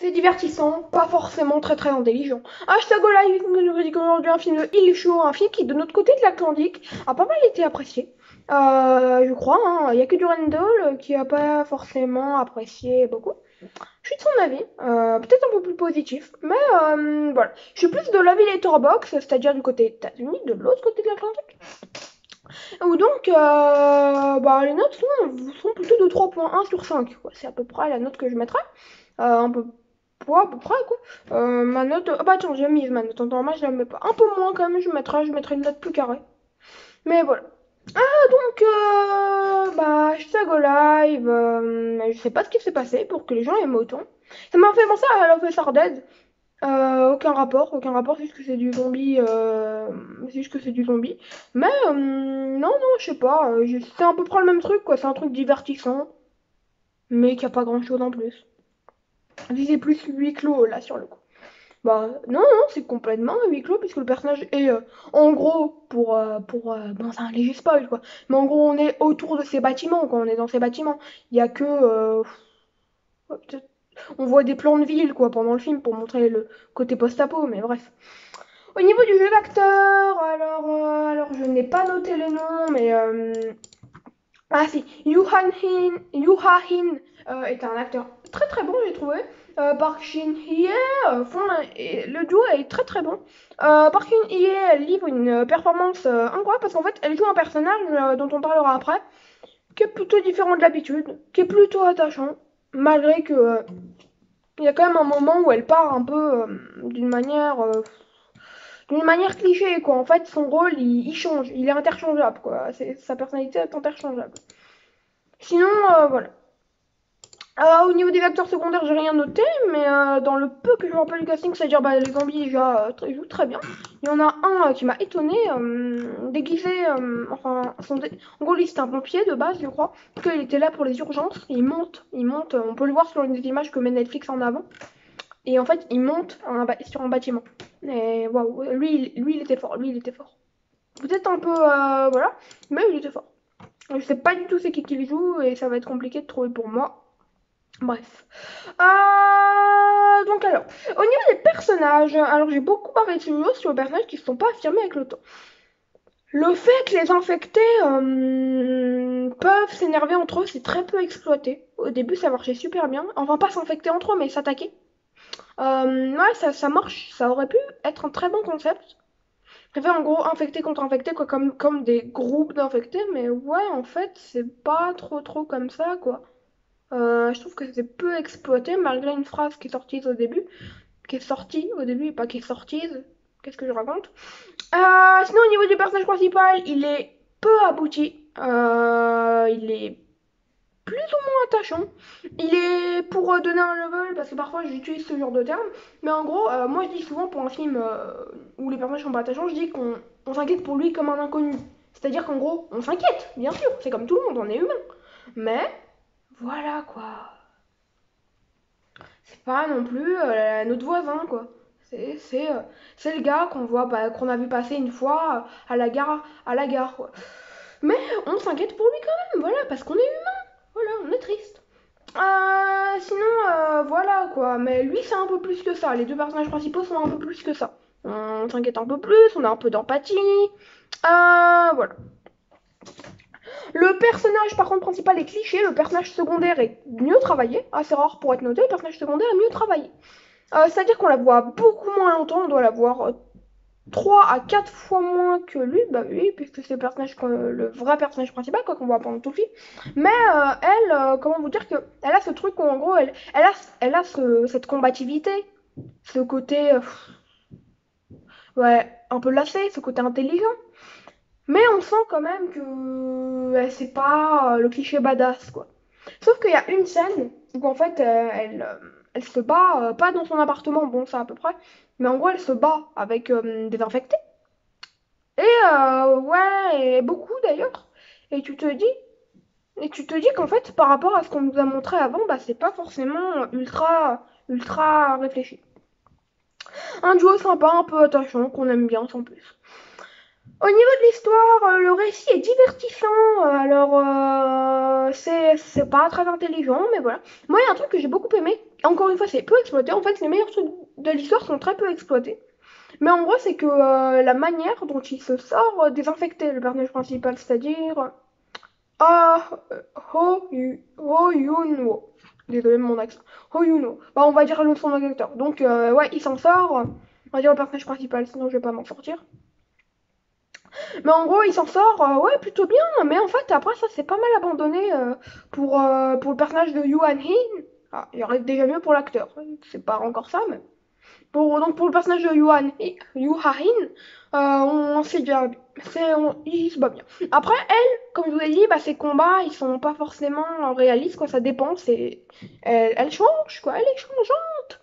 C'est divertissant, pas forcément très intelligent. Hashtag Live nous critique aujourd'hui un film de Il Show, un film qui de notre côté de l'Atlantique a pas mal été apprécié. Je crois, hein. Il y a que du Randall qui a pas forcément apprécié beaucoup. Je suis de son avis, peut-être un peu plus positif, mais voilà. Je suis plus de l'avis Letterboxd, c'est-à-dire du côté États-Unis, de l'autre côté de l'Atlantique. Ou donc, les notes sont plutôt de 3,1 sur 5, quoi. C'est à peu près la note que je mettrais. Un peu, ouais, à peu près, quoi. Ma note, ah bah attends, j'ai mise ma note en normal, je la mets pas. Un peu moins quand même, je mettrais une note plus carrée. Mais voilà. Donc, hashtag live, je sais pas ce qui s'est passé pour que les gens aiment autant. Ça m'a fait penser à Love is Dead. Aucun rapport, c'est juste que c'est du zombie, c'est juste que c'est du zombie. Mais, non, je sais pas, c'est à peu près le même truc, quoi, c'est un truc divertissant, mais qui a pas grand chose en plus. C'est plus huis clos, là, sur le coup. Bah, non, c'est complètement huis clos, puisque le personnage est, en gros, bon, c'est un léger spoil, quoi, mais en gros, on est autour de ces bâtiments, quand on est dans ces bâtiments. Il y a que, peut-être, on voit des plans de ville, quoi, pendant le film, pour montrer le côté post-apo, mais bref. Au niveau du jeu d'acteur, alors je n'ai pas noté les noms, mais ah si, Yoo Ha-in est un acteur très bon, j'ai trouvé. Park Shin-hye, le duo est très bon. Park Shin-hye, elle livre une performance incroyable parce qu'en fait, elle joue un personnage dont on parlera après, qui est plutôt différent de l'habitude, qui est plutôt attachant, malgré que il y a quand même un moment où elle part un peu d'une manière cliché, quoi. En fait, son rôle, il change, il est interchangeable, quoi. Sa personnalité est interchangeable. Sinon, voilà. Au niveau des acteurs secondaires, j'ai rien noté, mais dans le peu que je me rappelle du casting, c'est-à-dire les zombies déjà ils jouent très bien. Il y en a un qui m'a étonné, déguisé, en gros lui c'était un pompier de base je crois, parce qu'il était là pour les urgences, il monte, on peut le voir sur une des images que met Netflix en avant, et en fait il monte sur un bâtiment. Et waouh, lui il était fort, lui il était fort. Peut-être un peu, voilà, mais il était fort. Je sais pas du tout c'est qui le joue, et ça va être compliqué de trouver pour moi. Bref. Donc alors, au niveau des personnages, alors j'ai beaucoup parlé de choses sur les personnages qui ne sont pas affirmés avec le temps. Le fait que les infectés peuvent s'énerver entre eux, c'est très peu exploité. Au début, ça marchait super bien. Enfin, pas s'infecter entre eux, mais s'attaquer. Ouais, ça marche. Ça aurait pu être un très bon concept. Ça fait en gros infecté contre infecté, quoi, comme des groupes d'infectés. Mais ouais, en fait, c'est pas trop comme ça, quoi. Je trouve que c'est peu exploité malgré une phrase qui est sortie au début. Qui est sortie au début et pas qui est sortie. Qu'est-ce que je raconte? Sinon, au niveau du personnage principal, il est peu abouti. Il est plus ou moins attachant. Il est pour donner un level, parce que parfois j'utilise ce genre de terme. Mais en gros, moi je dis souvent pour un film où les personnages sont pas attachants, je dis qu'on s'inquiète pour lui comme un inconnu. C'est-à-dire qu'en gros, on s'inquiète, bien sûr, c'est comme tout le monde, on est humain. Mais voilà quoi. C'est pas non plus notre voisin, quoi. C'est le gars qu'on voit, qu'on a vu passer une fois à la gare, quoi. Mais on s'inquiète pour lui quand même, voilà, parce qu'on est humain. Voilà, on est triste. Sinon, voilà, quoi. Mais lui, c'est un peu plus que ça. Les deux personnages principaux sont un peu plus que ça. On s'inquiète un peu plus, on a un peu d'empathie. Voilà. Le personnage, par contre, principal est cliché. Le personnage secondaire est mieux travaillé. Assez rare pour être noté. Le personnage secondaire est mieux travaillé. C'est-à-dire qu'on la voit beaucoup moins longtemps, on doit la voir 3 à 4 fois moins que lui, bah oui, puisque c'est le vrai personnage principal, quoi, qu'on voit pendant tout le film. Mais elle, comment vous dire que elle a ce truc où en gros, elle a cette combativité, ce côté, ouais, un peu lassé, ce côté intelligent. Mais on sent quand même que c'est pas le cliché badass, quoi. Sauf qu'il y a une scène où en fait elle se bat, pas dans son appartement, bon ça à peu près, mais en gros elle se bat avec des infectés. Et ouais, et beaucoup d'ailleurs. Et tu te dis, et tu te dis qu'en fait par rapport à ce qu'on nous a montré avant, bah c'est pas forcément ultra réfléchi. Un duo sympa, un peu attachant, qu'on aime bien sans plus. Au niveau de l'histoire, le récit est divertissant. C'est pas très intelligent, mais voilà. Moi, il y a un truc que j'ai beaucoup aimé. Encore une fois, c'est peu exploité. En fait, les meilleurs trucs de l'histoire sont très peu exploités. Mais en gros, c'est que la manière dont il se sort désinfecté, le personnage principal, c'est-à-dire Ah Ho Yun-wo. Désolé de mon accent. Ho Yun-wo. Bah, on va dire le son de l'acteur. Donc, ouais, il s'en sort. On va dire le personnage principal, sinon je vais pas m'en sortir. Mais en gros, il s'en sort, ouais, plutôt bien. Mais en fait, après ça, c'est pas mal abandonné pour le personnage de Yuan Hin. Ah, il aurait déjà mieux pour l'acteur. C'est pas encore ça, mais donc pour le personnage de Yu Ha-in, on sait déjà, il se bat bien. Après, elle, comme je vous ai dit, bah, ses combats, ils sont pas forcément réalistes, quoi, ça dépend, elle change, quoi, elle est changeante.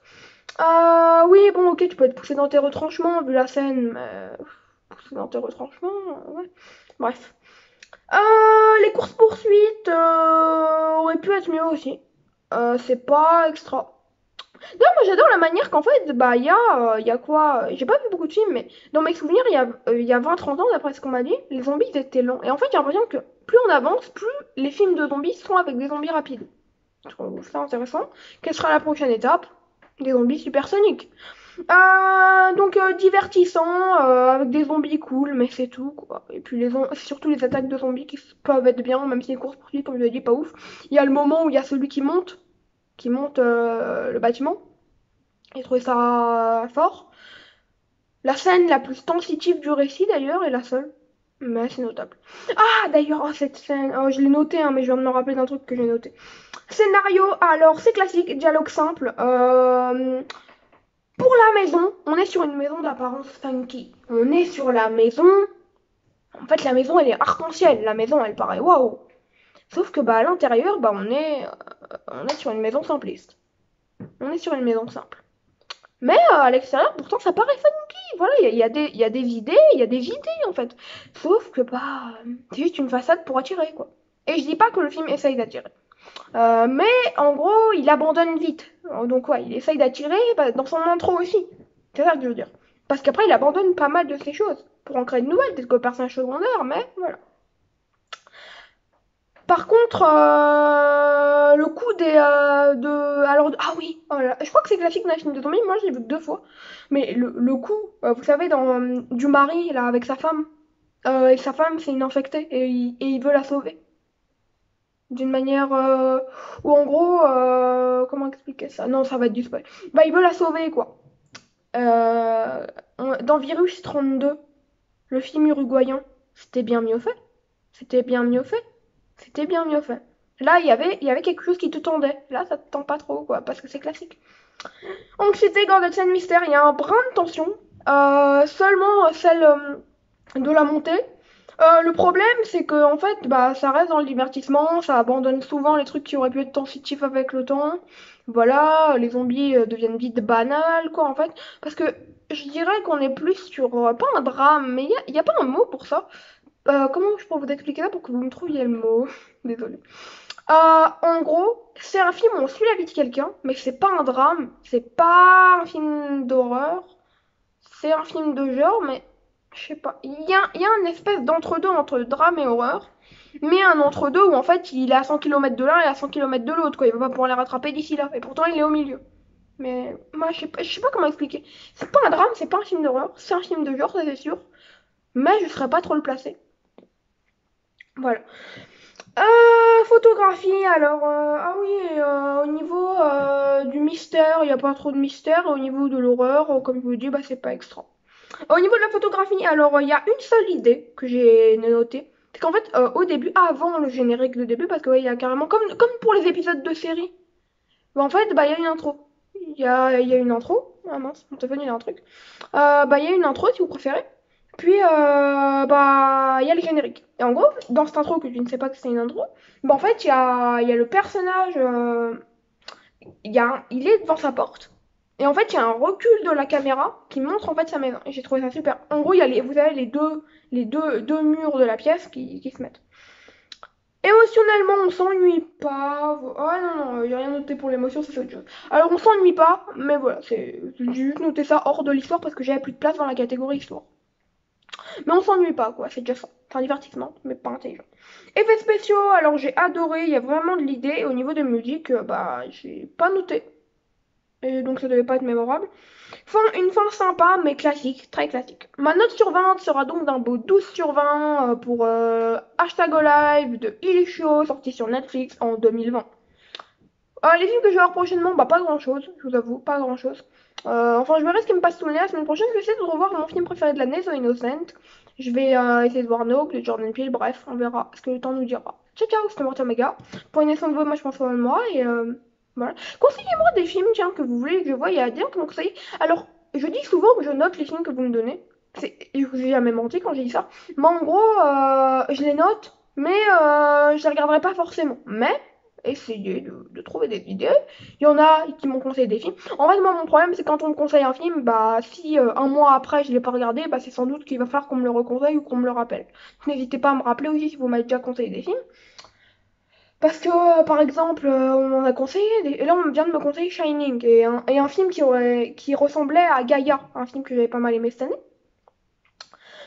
Oui, bon, ok, tu peux être poussé dans tes retranchements, vu la scène, mais poussé dans tes retranchements, ouais. Bref. Les courses-poursuites auraient pu être mieux aussi. C'est pas extra. D'ailleurs, moi j'adore la manière qu'en fait, bah, il y a quoi? J'ai pas vu beaucoup de films, mais dans mes souvenirs, il y a 20-30 ans, d'après ce qu'on m'a dit, les zombies ils étaient lents. Et en fait, j'ai l'impression que plus on avance, plus les films de zombies sont avec des zombies rapides. Je trouve ça intéressant. Quelle sera la prochaine étape? Des zombies supersoniques. Divertissant, avec des zombies cool, mais c'est tout, quoi. Et puis surtout les attaques de zombies qui peuvent être bien, même si les courses poursuites, comme je l'ai dit, pas ouf. Il y a le moment où il y a celui qui monte le bâtiment. J'ai trouvé ça fort. La scène la plus sensitive du récit, d'ailleurs, est la seule. Mais c'est notable. Ah, d'ailleurs, oh, cette scène, oh, je l'ai noté, hein, mais je viens de me rappeler d'un truc que j'ai noté. Scénario, alors, c'est classique, dialogue simple. Pour la maison, on est sur une maison d'apparence funky. On est sur la maison. En fait, la maison, elle est arc-en-ciel. La maison, elle paraît waouh. Sauf que, bah, à l'intérieur, bah, on est sur une maison simpliste. On est sur une maison simple. Mais à l'extérieur, pourtant, ça paraît funky. Voilà, il y a des idées, il y a des idées en fait. Sauf que bah, c'est juste une façade pour attirer quoi. Et je dis pas que le film essaye d'attirer. Mais en gros, il abandonne vite. Donc ouais, il essaye d'attirer bah, dans son intro aussi. C'est ça que je veux dire. Parce qu'après, il abandonne pas mal de ces choses pour en créer de nouvelles, peut-être que le personnage secondaire, mais voilà. Par contre, le coup alors, ah oui, voilà. Je crois que c'est classique dans les films de zombies, moi je l'ai vu que 2 fois. Mais le coup, vous savez, dans du mari, là, avec sa femme, et sa femme, c'est une infectée, et il veut la sauver. D'une manière où, en gros, comment expliquer ça? Non, ça va être du spoil. Bah, il veut la sauver, quoi. Dans Virus 32, le film uruguayen, c'était bien mieux fait. C'était bien mieux fait. C'était bien mieux fait. Là, il y avait quelque chose qui te tendait. Là, ça te tend pas trop, quoi, parce que c'est classique. Anxiété, Gordon scène mystère, il y a un brin de tension. Seulement celle de la montée. Le problème, c'est que en fait, bah, ça reste dans le divertissement, ça abandonne souvent les trucs qui auraient pu être sensitifs avec le temps. Voilà, les zombies deviennent vite banals, quoi, en fait. Parce que je dirais qu'on est plus sur, pas un drame, mais il y a pas un mot pour ça. Comment je pourrais vous expliquer ça pour que vous me trouviez le mot? Désolée. En gros, c'est un film où on suit la vie de quelqu'un, mais c'est pas un drame, c'est pas un film d'horreur, c'est un film de genre, mais je sais pas. Il y a une espèce d'entre-deux entre drame et horreur, mais un entre-deux où en fait il est à 100 km de l'un et à 100 km de l'autre, quoi. Il va pas pouvoir les rattraper d'ici là, et pourtant il est au milieu. Mais moi je sais pas comment expliquer. C'est pas un drame, c'est pas un film d'horreur, c'est un film de genre, ça c'est sûr, mais je serais pas trop le placer. Voilà. Photographie, alors, ah oui, au niveau du mystère, il n'y a pas trop de mystère. Au niveau de l'horreur, comme je vous dis, bah, c'est pas extra. Au niveau de la photographie, alors, il y a une seule idée que j'ai notée. C'est qu'en fait, au début, avant le générique de début, parce que ouais, il y a carrément, comme pour les épisodes de série, bah, en fait, bah, il y a une intro. Il y a une intro. Ah mince, mon téléphone, il a un truc. Bah, il y a une intro, si vous préférez. Puis, bah, il y a le générique. Et en gros, dans cette intro, que tu ne sais pas que c'est une intro, bah, en fait, il y a le personnage, il est devant sa porte. Et en fait, il y a un recul de la caméra qui montre en fait sa maison. Et j'ai trouvé ça super. En gros, il y a vous avez deux murs de la pièce qui se mettent. Émotionnellement, on s'ennuie pas. Ah non, non, j'ai rien noté pour l'émotion, ça c'est autre chose. Alors, on s'ennuie pas, mais voilà, j'ai juste noté ça hors de l'histoire parce que j'avais plus de place dans la catégorie histoire. Mais on s'ennuie pas, quoi, c'est déjà ça. C'est un divertissement, mais pas intelligent. Effets spéciaux, alors j'ai adoré, il y a vraiment de l'idée. Et au niveau de musique, bah, j'ai pas noté. Et donc ça devait pas être mémorable. Une fin sympa, mais classique, très classique. Ma note sur 20 sera donc d'un beau 12 sur 20 pour Hashtag Live de Illusion, sorti sur Netflix en 2020. Les films que je vais voir prochainement, bah pas grand chose, je vous avoue, pas grand chose. Enfin, je verrai ce qui me passe sous le nez la semaine prochaine. Je vais essayer de revoir mon film préféré de l'année, The Innocent. Je vais essayer de voir Nope de Jordan Peele. Bref, on verra ce que le temps nous dira. Ciao, ciao, c'était Martin Mega. Prenez soin de vous, moi je pense à moi. Et voilà. Conseillez-moi des films, tiens, que vous voulez que je voie. Il y a des gens qui m'ont conseillé. Alors, je dis souvent que je note les films que vous me donnez. Je vous ai jamais menti quand j'ai dit ça. Mais en gros, je les note, mais je les regarderai pas forcément. Mais essayer de trouver des idées. Il y en a qui m'ont conseillé des films. En fait, moi, mon problème, c'est quand on me conseille un film, bah, si un mois après, je l'ai pas regardé, bah, c'est sans doute qu'il va falloir qu'on me le reconseille ou qu'on me le rappelle. N'hésitez pas à me rappeler aussi si vous m'avez déjà conseillé des films. Parce que, par exemple, on m'en a conseillé, et là, on vient de me conseiller Shining, et un film qui ressemblait à Gaïa, un film que j'avais pas mal aimé cette année.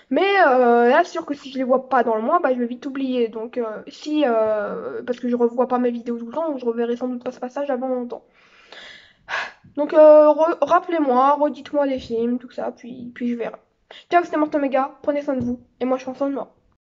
Mais là, c'est sûr que si je les vois pas dans le mois, bah, je vais vite oublier. Donc, parce que je revois pas mes vidéos tout le temps, donc je reverrai sans doute pas ce passage avant longtemps. Donc, rappelez-moi, redites-moi les films, tout ça, puis je verrai. Ciao, c'était Martin Mega, prenez soin de vous, et moi je prends soin de moi.